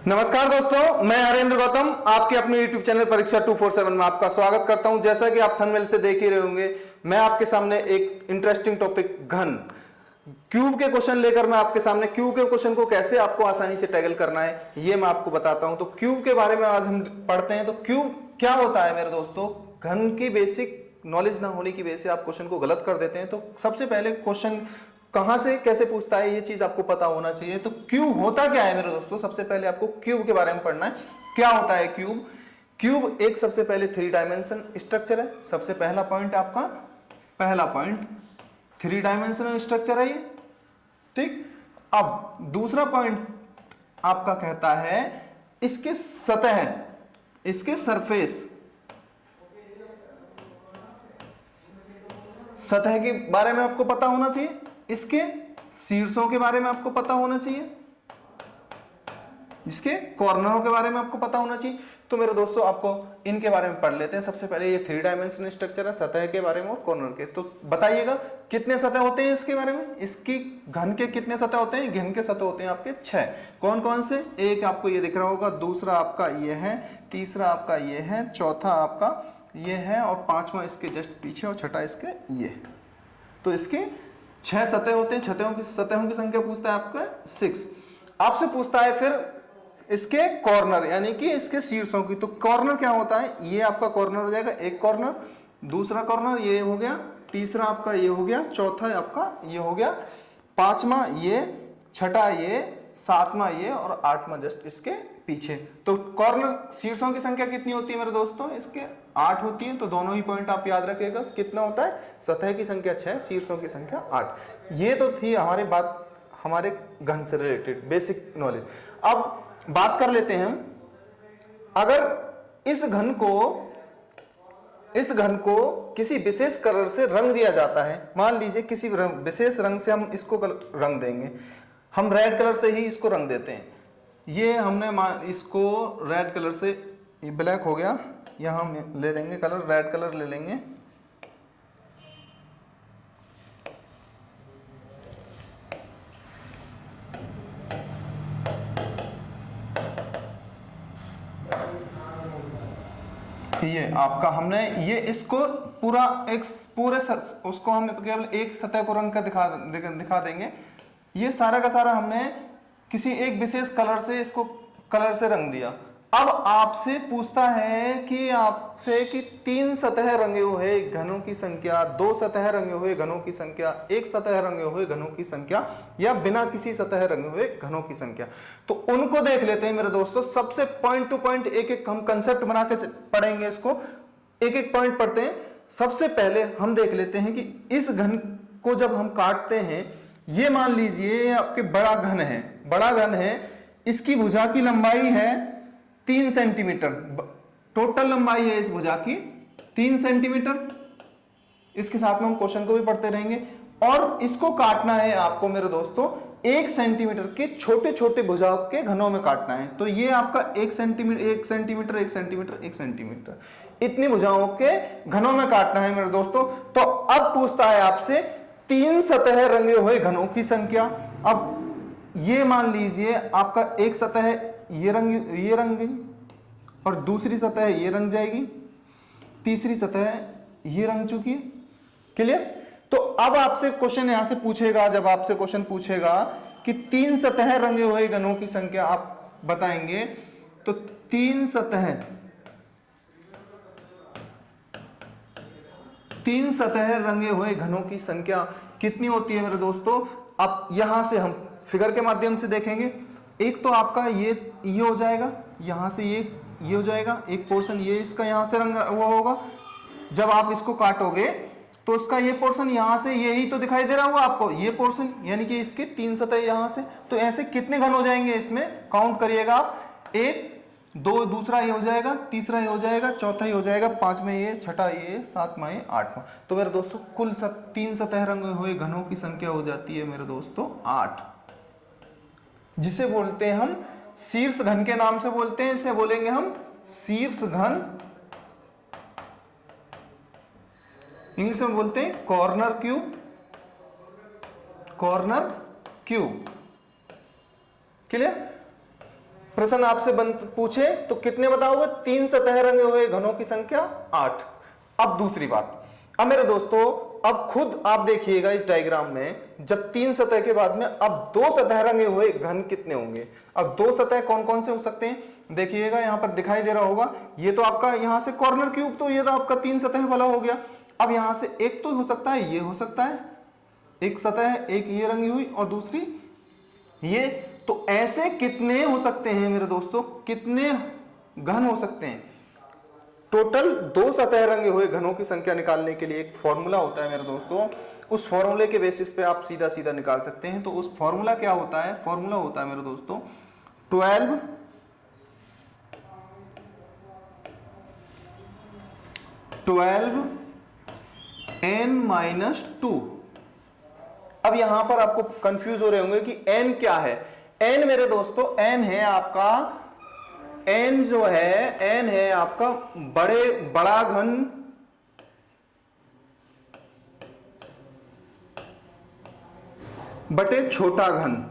नमस्कार दोस्तों, मैं हरेंद्र गौतम आपके अपने YouTube चैनल परीक्षा 247 में आपका स्वागत करता हूं। जैसा कि आप थंबनेल से देख ही रहे होंगे, मैं आपके सामने एक इंटरेस्टिंग टॉपिक घन क्यूब के क्वेश्चन लेकर मैं आपके सामने क्यूब के क्वेश्चन को कैसे आपको आसानी से टैकल करना है ये मैं आपको बताता हूं। तो क्यूब के बारे में आज हम पढ़ते हैं। तो क्यूब क्या होता है मेरे दोस्तों, घन की बेसिक नॉलेज ना होने की वजह से आप क्वेश्चन को गलत कर देते हैं। तो सबसे पहले क्वेश्चन कहां से कैसे पूछता है ये चीज आपको पता होना चाहिए। तो क्यूब होता क्या है मेरे दोस्तों, सबसे पहले आपको क्यूब के बारे में पढ़ना है। क्या होता है क्यूब? क्यूब एक सबसे पहले 3 डायमेंशन स्ट्रक्चर है। सबसे पहला पॉइंट आपका, पहला पॉइंट 3 डायमेंशनल स्ट्रक्चर है ये, ठीक। अब दूसरा पॉइंट आपका कहता है इसके सतह, इसके सरफेस, सतह के बारे में आपको पता होना चाहिए, इसके शीर्षों के बारे में आपको पता होना चाहिए, इसके कॉर्नरों के बारे में आपको पता होना चाहिए। तो मेरे दोस्तों आपको इनके बारे में पढ़ लेते हैं। सबसे पहले ये 3 डायमेंशनल स्ट्रक्चर है, सतह के बारे में और कॉर्नर के। तो बताइएगा कितने सतह होते हैं इसके बारे में, इसकी घन के कितने सतह होते हैं? घन के सतह होते हैं आपके 6। कौन कौन से? एक आपको ये दिख रहा होगा, दूसरा आपका ये है, तीसरा आपका ये है, चौथा आपका ये है और पांचवा इसके जस्ट पीछे और छठा इसके ये। तो इसके 6 सतह होते हैं। सतहों की संख्या पूछता है आपका 6। आपसे पूछता है फिर इसके कॉर्नर यानी कि इसके शीर्षों की। तो कॉर्नर क्या होता है? ये आपका कॉर्नर हो जाएगा, एक कॉर्नर, दूसरा कॉर्नर ये हो गया, तीसरा आपका ये हो गया, चौथा आपका ये हो गया, पांचवा ये, छठा ये, सातवां ये और आठवां जस्ट इसके पीछे। तो कॉर्नर शीर्षों की संख्या कितनी होती है मेरे दोस्तों? इसके 8 होती है। तो दोनों ही पॉइंट आप याद रखिएगा। कितना होता है? सतह की संख्या 6, शीर्षों की संख्या 8। ये तो थी हमारी बात हमारे घन से रिलेटेड बेसिक नॉलेज। अब बात कर लेते हैं हम, अगर इस घन को किसी विशेष कलर से रंग दिया जाता है, मान लीजिए किसी विशेष रंग से हम इसको रंग देंगे, हम रेड कलर से ही इसको रंग देते हैं। ये हमने इसको रेड कलर से, ये ब्लैक हो गया, यहां हम ले लेंगे कलर, रेड कलर ले लेंगे। ये आपका हमने ये इसको पूरा उसको हम केवल एक सतह को रंग कर दिखा देंगे। ये सारा का सारा हमने किसी एक विशेष कलर से इसको कलर से रंग दिया। अब आपसे पूछता है कि 3 सतह रंगे हुए घनों की संख्या, 2 सतह रंगे हुए घनों की संख्या, 1 सतह रंगे हुए घनों की संख्या या बिना किसी सतह रंगे हुए घनों की संख्या। तो उनको देख लेते हैं मेरे दोस्तों। सबसे पॉइंट टू पॉइंट एक एक हम कंसेप्ट बना के पढ़ेंगे, इसको एक एक पॉइंट पढ़ते हैं। सबसे पहले हम देख लेते हैं कि इस घन को जब हम काटते हैं, ये मान लीजिए आपके बड़ा घन है, इसकी भुजा की लंबाई है 3 सेंटीमीटर, टोटल लंबाई है इस भुजा की 3 सेंटीमीटर। इसके साथ में हम क्वेश्चन को भी पढ़ते रहेंगे। और इसको काटना है आपको मेरे दोस्तों 1 सेंटीमीटर के छोटे छोटे भुजाओं के घनों में काटना है। तो ये आपका 1 सेंटीमीटर इतनी भुजाओं के घनों में काटना है मेरे दोस्तों। तो अब पूछता है आपसे 3 सतह रंगे हुए घनों की संख्या। अब ये मान लीजिए आपका एक सतह ये रंग गई और दूसरी सतह ये रंग जाएगी, तीसरी सतह ये रंग चुकी है। क्लियर? तो अब आपसे क्वेश्चन यहां से पूछेगा, जब आपसे क्वेश्चन पूछेगा कि 3 सतह रंगे हुए घनों की संख्या आप बताएंगे, तो 3 सतह रंगे हुए घनों की संख्या कितनी होती है मेरे दोस्तों? अब यहां से हम फिगर के माध्यम से देखेंगे। एक तो आपका ये हो जाएगा, यहां से ये हो जाएगा, एक पोर्शन ये इसका यहां से रंग हुआ होगा। जब आप इसको काटोगे तो इसका ये पोर्शन यहां से यही तो दिखाई दे रहा होगा आपको, ये पोर्शन, यानी कि इसके 3 सतह यहां से। तो ऐसे कितने घन हो जाएंगे इसमें? काउंट करिएगा आप। 1, 2, दूसरा ये हो जाएगा, तीसरा ये हो जाएगा, चौथा ये हो जाएगा, पांचवा ये, छठा ये, सातवां ये, आठवां। तो मेरे दोस्तों कुल 3 सतह रंगे हुए घनों की संख्या हो जाती है मेरे दोस्तों 8, जिसे बोलते हैं हम शीर्ष घन के नाम से बोलते हैं। इसे बोलेंगे हम शीर्ष घन, इंग्लिश में बोलते हैं कॉर्नर क्यूब। क्लियर? प्रश्न आपसे पूछे तो कितने बताओगे? 3 सतह रंगे हुए घनों की संख्या 8। अब दूसरी बात, अब मेरे दोस्तों अब खुद आप देखिएगा इस डायग्राम में, जब 3 सतह के बाद में अब 2 सतह रंगे हुए घन कितने होंगे? अब 2 सतह कौन कौन से हो सकते हैं? देखिएगा यहां पर दिखाई दे रहा होगा, ये तो आपका यहां से कॉर्नर क्यूब, तो ये तो आपका 3 सतह वाला हो गया। अब यहां से एक तो हो सकता है, ये हो सकता है एक सतह, एक ये रंगी हुई और दूसरी ये, तो ऐसे कितने हो सकते हैं मेरे दोस्तों? कितने घन हो सकते हैं? टोटल 2 सतह रंगे हुए घनों की संख्या निकालने के लिए एक फॉर्मूला होता है मेरे दोस्तों, उस फॉर्मूले के बेसिस पे आप सीधा सीधा निकाल सकते हैं। तो उस फॉर्मूला क्या होता है? फॉर्मूला होता है मेरे दोस्तों 12 n-2। अब यहां पर आपको कंफ्यूज हो रहे होंगे कि n क्या है। n मेरे दोस्तों n है आपका, n जो है n है आपका बड़ा घन बटे छोटा घन।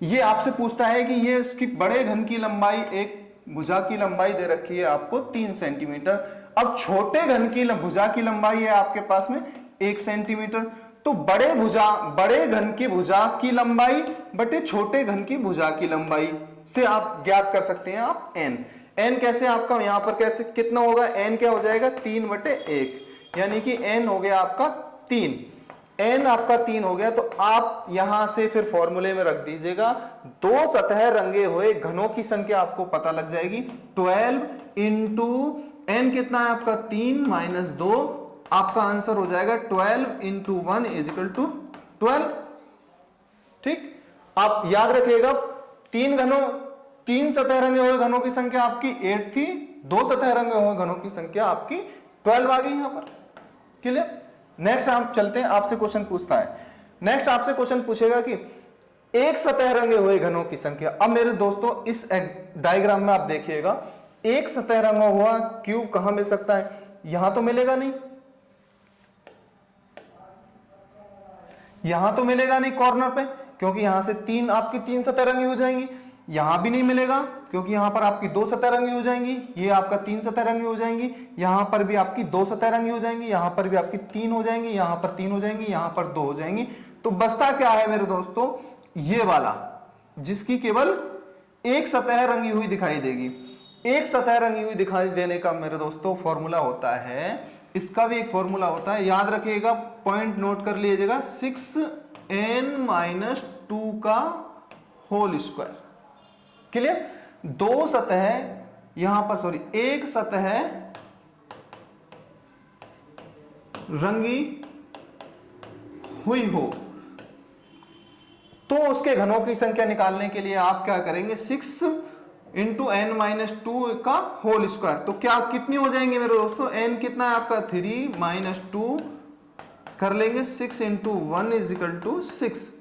ये आपसे पूछता है कि ये इसकी बड़े घन की लंबाई, एक भुजा की लंबाई दे रखी है आपको 3 सेंटीमीटर, अब छोटे घन की भुजा की लंबाई है आपके पास में 1 सेंटीमीटर। तो बड़े घन की भुजा की लंबाई बटे छोटे घन की भुजा की लंबाई से आप ज्ञात कर सकते हैं आप n कैसे आपका यहां पर कैसे कितना होगा? n क्या हो जाएगा? 3/1, यानी कि n हो गया आपका 3। n आपका 3 हो गया, तो आप यहां से फिर फॉर्मूले में रख दीजिएगा 2 सतह रंगे हुए घनों की संख्या आपको पता लग जाएगी। 12 इंटू n कितना है आपका? 3 माइनस 2, आपका आंसर हो जाएगा 12 इंटू 1 इज इक्वल टू 12। ठीक, आप याद रखिएगा 3 सतह रंगे हुए घनों की संख्या आपकी 8 थी, 2 सतह रंगे हुए घनों की संख्या आपकी 12 आ गई यहां पर। क्लियर? नेक्स्ट आप चलते हैं, आपसे क्वेश्चन पूछता है, नेक्स्ट आपसे क्वेश्चन पूछेगा कि एक सतह रंगे हुए घनों की संख्या। अब मेरे दोस्तों इस डायग्राम में आप देखिएगा, एक सतह रंगा हुआ क्यूब कहां मिल सकता है? यहां तो मिलेगा नहीं, यहां तो मिलेगा नहीं कॉर्नर पे, क्योंकि यहां से आपकी 3 सतह रंगी हो जाएंगी। यहां भी नहीं मिलेगा क्योंकि यहां पर आपकी 2 सतह रंगी हो जाएंगी, ये आपका 3 सतह रंगी हो जाएंगी, यहां पर भी आपकी 2 सतह रंगी हो जाएंगी, यहां पर भी आपकी 3 हो जाएंगी, यहां पर 3 हो जाएंगी, यहां पर 2 हो जाएंगी। तो बचता क्या है मेरे दोस्तों? ये वाला, जिसकी केवल एक सतह रंगी हुई दिखाई देगी। एक सतह रंगी हुई दिखाई देने का मेरे दोस्तों फॉर्मूला होता है, इसका भी एक फॉर्मूला होता है, याद रखिएगा, पॉइंट नोट कर लीजिएगा, 6n-2 का होल स्क्वायर। क्लियर? 2 सतह यहां पर, सॉरी, एक सतह रंगी हुई हो तो उसके घनों की संख्या निकालने के लिए आप क्या करेंगे? 6 इंटू n-2 का होल स्क्वायर। तो क्या कितनी हो जाएंगे मेरे दोस्तों? n कितना है आपका? 3-2 कर लेंगे, 6 इंटू 1 इज इक्वल टू 6।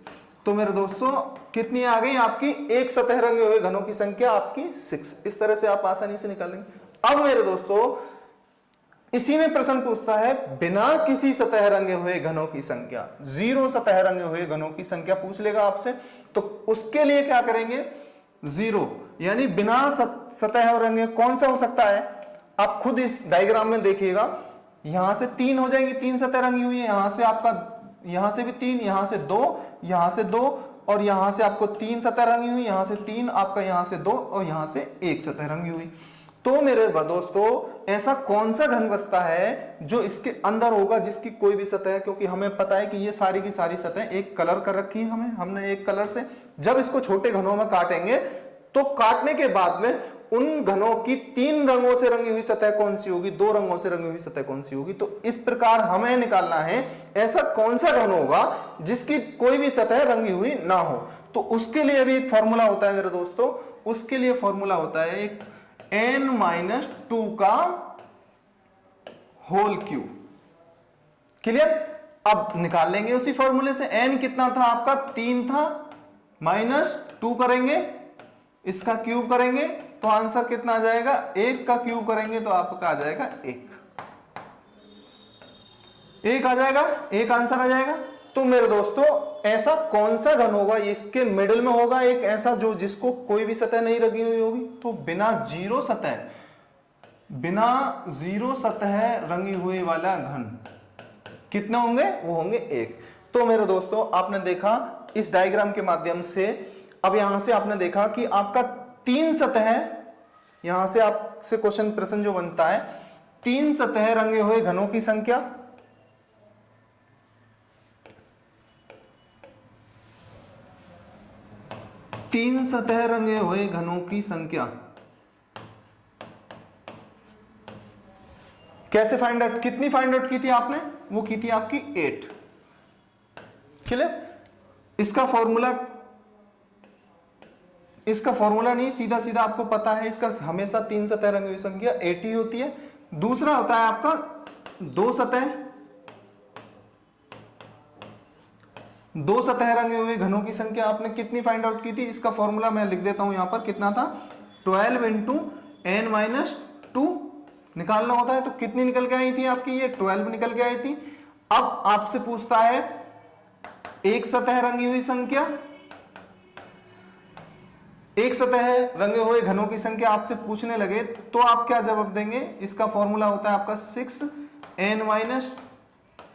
तो मेरे दोस्तों कितनी आ गई आपकी? एक सतह रंगे हुए घनों की संख्या आपकी 6। इस तरह से आप आसानी से निकाल लेंगे। अब मेरे दोस्तों इसी में प्रश्न पूछता है बिना किसी सतह रंगे हुए घनों की संख्या, 0 सतह रंगे हुए घनों की संख्या पूछ लेगा आपसे। तो उसके लिए क्या करेंगे? 0 यानी बिना सतह रंगे कौन सा हो सकता है? आप खुद इस डायग्राम में देखिएगा, यहां से 3 हो जाएंगी, 3 सतह रंगी हुई है, यहां से आपका, यहां से भी 3, यहां से 2, यहां से 2 और यहां से आपको 3 सतह रंगी हुई, यहां से 3, आपका यहां से 2 और यहां से 1 सतह रंगी हुई। तो मेरे दोस्तों ऐसा कौन सा घन बचता है जो इसके अंदर होगा, जिसकी कोई भी सतह, क्योंकि हमें पता है कि ये सारी की सारी सतह एक कलर कर रखी है, हमने एक कलर से। जब इसको छोटे घनों में काटेंगे तो काटने के बाद में उन घनों की 3 रंगों से रंगी हुई सतह कौन सी होगी, 2 रंगों से रंगी हुई सतह कौन सी होगी। तो इस प्रकार हमें निकालना है ऐसा कौन सा घन होगा जिसकी कोई भी सतह रंगी हुई ना हो। तो उसके लिए भी एक फॉर्मूला होता है मेरे दोस्तों, उसके लिए फॉर्मूला होता है एक n-2 का होल क्यूब। क्लियर? अब निकाल लेंगे उसी फॉर्मूले से। n कितना था आपका? 3 था, -2 करेंगे, इसका क्यूब करेंगे तो आंसर कितना आ जाएगा? 1 का क्यूब करेंगे तो आपका आ जाएगा 1 आ जाएगा, 1 आंसर आ जाएगा। तो मेरे दोस्तों ऐसा कौन सा घन होगा, इसके मिडिल में होगा एक ऐसा जो जिसको कोई भी सतह नहीं लगी हुई होगी, तो बिना जीरो सतह रंगी हुई वाला घन कितने होंगे, वो होंगे एक। तो मेरे दोस्तों आपने देखा इस डायग्राम के माध्यम से, अब यहां से आपने देखा कि आपका तीन सतह, यहां से आपसे क्वेश्चन प्रश्न जो बनता है, तीन सतह रंगे हुए घनों की संख्या, तीन सतह रंगे हुए घनों की संख्या कैसे फाइंड आउट, कितनी फाइंड आउट की थी आपने, वो की थी आपकी 8। क्लियर? इसका फॉर्मूला नहीं, सीधा सीधा आपको पता है इसका, हमेशा तीन सतह रंगी हुई संख्या 8 ही होती है। दूसरा होता है आपका दो सतह रंगे हुए घनों की संख्या आपने कितनी फाइंड आउट की थी, इसका फॉर्मूला मैं लिख देता हूं यहां पर, कितना था 12 इंटू n माइनस 2 निकालना होता है। तो कितनी निकल के आई थी आपकी, ये 12 निकल के आई थी। अब आपसे पूछता है एक सतह रंगी हुई संख्या, एक सतह रंगे हुए घनों की संख्या आपसे पूछने लगे तो आप क्या जवाब देंगे, इसका फॉर्मूला होता है आपका 6n माइनस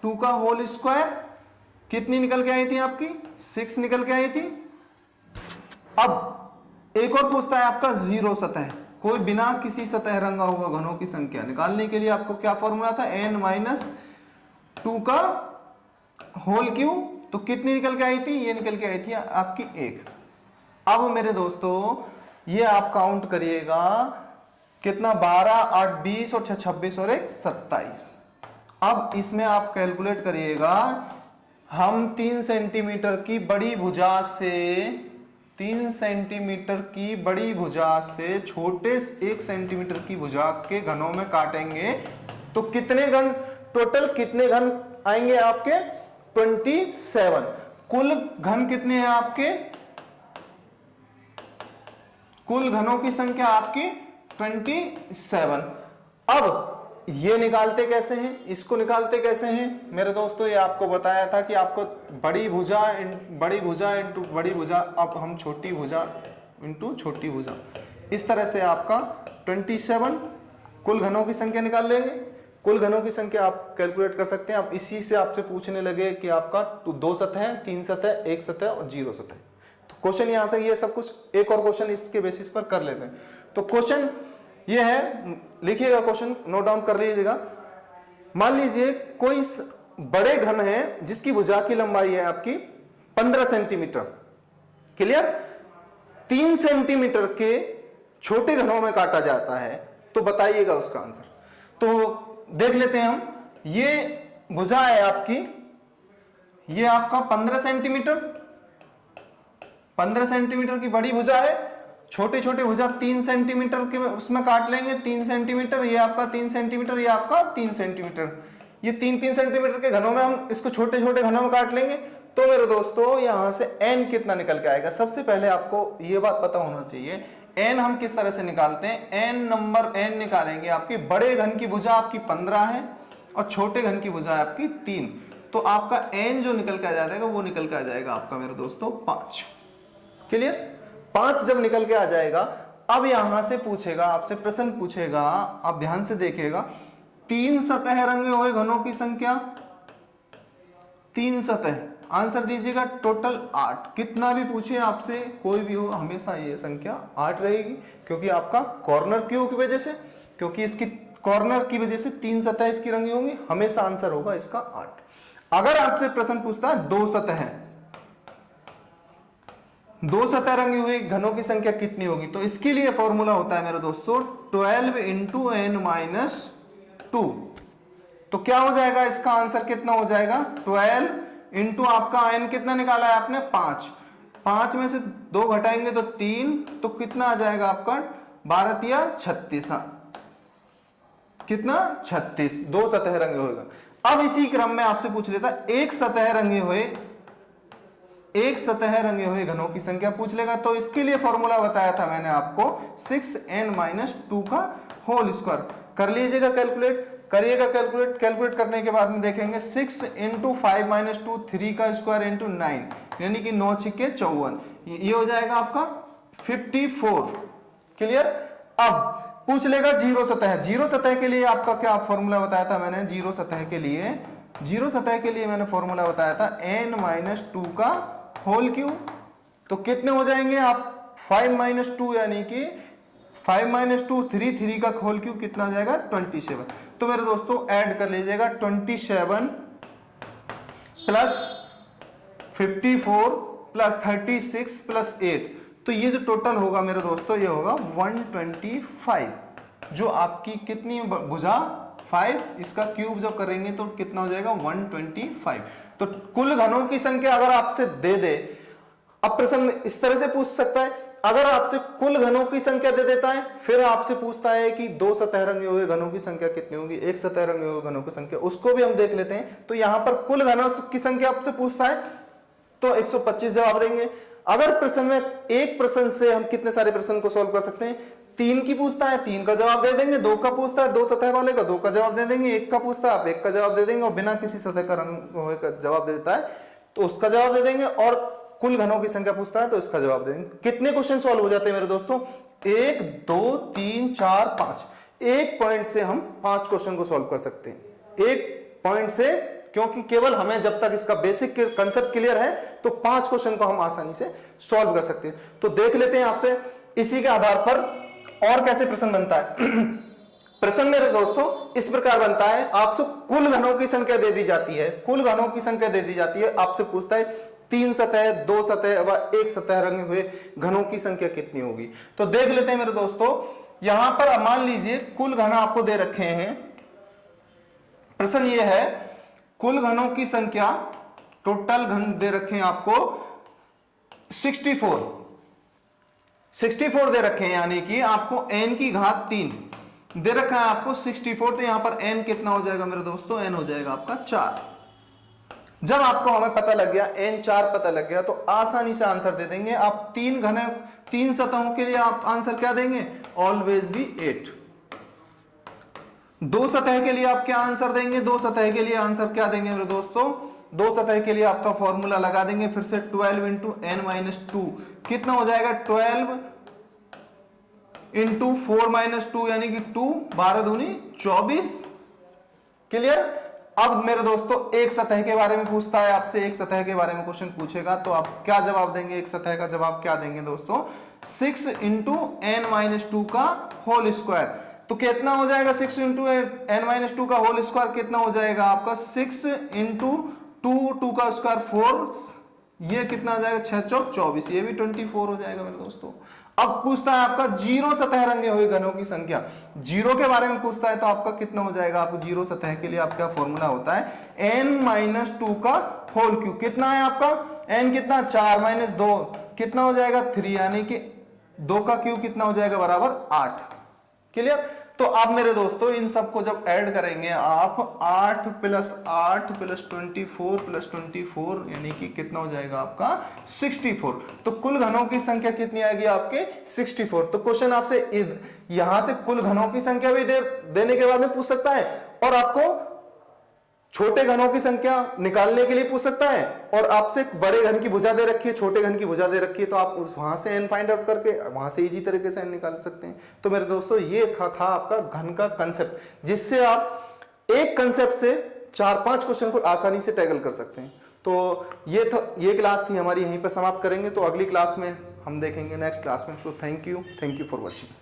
2 का होल स्क्वायर। कितनी निकल के आई थी आपकी, 6 निकल के आई थी। अब एक और पूछता है आपका जीरो सतह, कोई बिना किसी सतह रंगा हुआ घनों की संख्या निकालने के लिए आपको क्या फॉर्मूला था, n माइनस 2 का होल क्यूब। तो कितनी निकल के आई थी, ये निकल के आई थी आपकी 1। अब मेरे दोस्तों ये आप काउंट करिएगा कितना, 12 8 20 और 6 26 और 1 27। अब इसमें आप कैलकुलेट करिएगा, हम 3 सेंटीमीटर की बड़ी भुजा से, 3 सेंटीमीटर की बड़ी भुजा से छोटे 1 सेंटीमीटर की भुजा के घनों में काटेंगे तो कितने घन, टोटल कितने घन आएंगे आपके 27। कुल घन कितने हैं आपके, कुल घनों की संख्या आपकी 27। अब ये निकालते कैसे हैं, इसको निकालते कैसे हैं मेरे दोस्तों, ये आपको बताया था कि आपको बड़ी भुजा इंटू बड़ी भुजा, अब हम छोटी भुजा इंटू छोटी भुजा, इस तरह से आपका 27 कुल घनों की संख्या निकाल लेंगे। कुल घनों की संख्या आप कैलकुलेट कर सकते हैं। अब इसी से आपसे पूछने लगे कि आपका दो सतह, तीन सतह, एक सतह और जीरो सतह, तो क्वेश्चन यहां तक ये सब कुछ, एक और क्वेश्चन इसके बेसिस पर कर लेते हैं। तो क्वेश्चन ये है, लिखिएगा क्वेश्चन, नोट डाउन कर लीजिएगा। मान लीजिए कोई बड़े घन है जिसकी भुजा की लंबाई है आपकी 15 सेंटीमीटर, क्लियर, 3 सेंटीमीटर के छोटे घनों में काटा जाता है, तो बताइएगा उसका आंसर। तो देख लेते हैं हम, ये भुजा है आपकी, ये आपका 15 सेंटीमीटर की बड़ी भुजा है, छोटे छोटे भुजा 3 सेंटीमीटर के उसमें काट लेंगे, 3 सेंटीमीटर, ये आपका 3 सेंटीमीटर, ये आपका 3 सेंटीमीटर, ये 3-3 सेंटीमीटर के घनों में हम इसको छोटे छोटे घनों में काट लेंगे। तो मेरे दोस्तों यहां से n कितना निकल के आएगा, सबसे पहले आपको ये बात पता होना चाहिए n हम किस तरह से निकालते हैं। n निकालेंगे, आपकी बड़े घन की भुजा आपकी 15 है और छोटे घन की भुजा है आपकी 3, तो आपका n जो निकल के आ जाएगा वो निकल के आ जाएगा आपका मेरे दोस्तों 5। क्लियर, 5 जब निकल के आ जाएगा, अब यहां से पूछेगा, आपसे प्रश्न पूछेगा, आप ध्यान से देखिएगा, 3 सतह रंगे हुए घनों की संख्या, 3 सतह, आंसर दीजिएगा टोटल 8। कितना भी पूछे आपसे, कोई भी हो, हमेशा ये संख्या 8 रहेगी, क्योंकि आपका कॉर्नर क्यों की वजह से, क्योंकि इसकी कॉर्नर की वजह से 3 सतह इसकी रंगी होंगी, हमेशा आंसर होगा इसका 8। अगर आपसे प्रश्न पूछता है 2 सतह है, 2 सतह रंगी हुई घनों की संख्या कितनी होगी, तो इसके लिए फॉर्मूला होता है मेरे दोस्तों 12 इंटू n माइनस 2। तो क्या हो जाएगा, इसका आंसर कितना हो जाएगा, 12 इंटू आपका n कितना निकाला है आपने 5, 5 में से 2 घटाएंगे तो 3, तो कितना आ जाएगा आपका 12 या 36, कितना 36, 2 सतह रंगे हुए। अब इसी क्रम में आपसे पूछ लेता एक सतह रंगे हुए घनों की संख्या पूछ लेगा, तो इसके लिए फॉर्मूला बताया था मैंने आपको 6n माइनस 2 का होल स्क्वायर। कर लीजिएगा कैलकुलेट, करिएगा कैलकुलेट। कैलकुलेट करने के बाद में देखेंगे 6 इंटू 5 माइनस 2, 3 का स्क्वायर इंटू 9, यानी कि 9 छिक्के 54, ये हो जाएगा आपका 54। क्लियर। अब पूछ लेगा जीरो सतह। जीरो सतह के लिए आपका क्या फॉर्मूला बताया था मैंने? जीरो सतह के लिए मैंने फॉर्मूला बताया था n माइनस 2 का होल क्यूब। तो कितने हो जाएंगे आप? 5 माइनस 2 यानी कि 5 माइनस 2 3, 3 का होल क्यूब कितना हो जाएगा? 27। तो मेरे दोस्तों ऐड कर लीजिएगा 27 प्लस 54 प्लस 36 प्लस 8, तो ये जो टोटल होगा मेरे दोस्तों ये होगा 125, जो आपकी कितनी भुजा 5, इसका क्यूब जब करेंगे तो कितना हो जाएगा? 125। तो कुल घनों की संख्या अगर आपसे दे दे, अब प्रश्न इस तरह से पूछ सकता है, अगर आपसे कुल घनों की संख्या दे देता है, फिर आपसे पूछता है कि दो सतह रंगे हुए घनों की संख्या कितनी होगी, एक सतह रंगे हुए घनों की संख्या, उसको भी हम देख लेते हैं। तो यहां पर कुल घनों की संख्या आपसे पूछता है तो 125 जवाब देंगे। अगर प्रश्न में एक प्रश्न से हम कितने सारे प्रश्न को सॉल्व कर सकते हैं? 3 की पूछता है 3 का जवाब दे देंगे, 2 का पूछता है 2 सतह वाले का 2 का जवाब दे देंगे, 1 का पूछता है आप 1 का जवाब दे देंगे, और बिना किसी सतह का रंग का जवाब दे देता है तो उसका जवाब दे देंगे, और कुल घनों की संख्या पूछता है तो इसका जवाब देंगे। कितने क्वेश्चन सॉल्व हो जाते हैं मेरे दोस्तों? 1 2 3 4 5, एक पॉइंट से हम 5 क्वेश्चन को सॉल्व कर सकते हैं, एक पॉइंट से, क्योंकि केवल हमें जब तक इसका बेसिक कंसेप्ट क्लियर है तो 5 क्वेश्चन को हम आसानी से सॉल्व कर सकते हैं। तो देख लेते हैं आपसे इसी के आधार पर और कैसे प्रश्न बनता है। प्रश्न मेरे दोस्तों इस प्रकार बनता है, आपसे कुल घनों की संख्या दे दी जाती है, कुल घनों की संख्या दे दी जाती है, आपसे पूछता है 3 सतह 2 सतह व 1 सतह रंगे हुए घनों की संख्या कितनी होगी। तो देख लेते हैं मेरे दोस्तों, यहां पर मान लीजिए कुल घन आपको दे रखे हैं, प्रश्न ये है कुल घनों की संख्या, टोटल घन दे रखे हैं आपको 64 दे रखे हैं, यानी कि आपको n की घात 3 दे रखा है आपको 64, तो यहां पर n कितना हो जाएगा मेरे दोस्तों? n हो जाएगा आपका 4। जब आपको हमें पता लग गया n 4 पता लग गया तो आसानी से आंसर दे देंगे आप। 3 सतहों के लिए आप आंसर क्या देंगे? ऑलवेज भी 8। 2 सतह के लिए आप क्या आंसर देंगे? 2 सतह के लिए आंसर क्या देंगे मेरे दोस्तों? 2 सतह के लिए आपका फॉर्मूला लगा देंगे फिर से 12 इंटू n माइनस 2, कितना हो जाएगा? 12 इंटू 4 माइनस 2 यानी कि 2, 12 दूनी 24। क्लियर। अब मेरे दोस्तों एक सतह के बारे में पूछता है आपसे, एक सतह के बारे में क्वेश्चन पूछेगा तो आप क्या जवाब देंगे? एक सतह का जवाब क्या देंगे दोस्तों? 6 इंटू n माइनस 2 का होल स्क्वायर, तो कितना हो जाएगा? 6 इंटू n माइनस 2 का होल स्क्वायर कितना हो जाएगा आपका? 6 इंटू 2 का स्क्वायर 4, ये कितना हो जाएगा? 6 चौक 24, ये भी 24 हो जाएगा मेरे दोस्तों। अब पूछता है आपका जीरो सतह रंगे हुए घनों की संख्या, जीरो के बारे में पूछता है तो आपका कितना हो जाएगा? आपको जीरो सतह के लिए आपका फॉर्मूला होता है n माइनस 2 का होल क्यूब, कितना है आपका? n कितना? 4 माइनस 2 कितना हो जाएगा? 3, यानी कि 2 का क्यूब कितना हो जाएगा? बराबर 8। क्लियर। तो अब मेरे दोस्तों इन सबको जब ऐड करेंगे आप 8 प्लस 8 प्लस 24 प्लस 24 यानी कि कितना हो जाएगा आपका? 64। तो कुल घनों की संख्या कितनी आएगी आपके? 64। तो क्वेश्चन आपसे यहां से कुल घनों की संख्या भी देने के बाद में पूछ सकता है, और आपको छोटे घनों की संख्या निकालने के लिए पूछ सकता है, और आपसे बड़े घन की भुजा दे रखी है, छोटे घन की भुजा दे रखी है, तो आप उस वहां से n फाइंड आउट करके वहां से इजी तरीके से n निकाल सकते हैं। तो मेरे दोस्तों ये था आपका घन का कंसेप्ट, जिससे आप एक कंसेप्ट से 4-5 क्वेश्चन को आसानी से टैकल कर सकते हैं। तो ये क्लास थी हमारी, यहीं पर समाप्त करेंगे। तो अगली क्लास में हम देखेंगे नेक्स्ट क्लास में। तो थैंक यू फॉर वॉचिंग।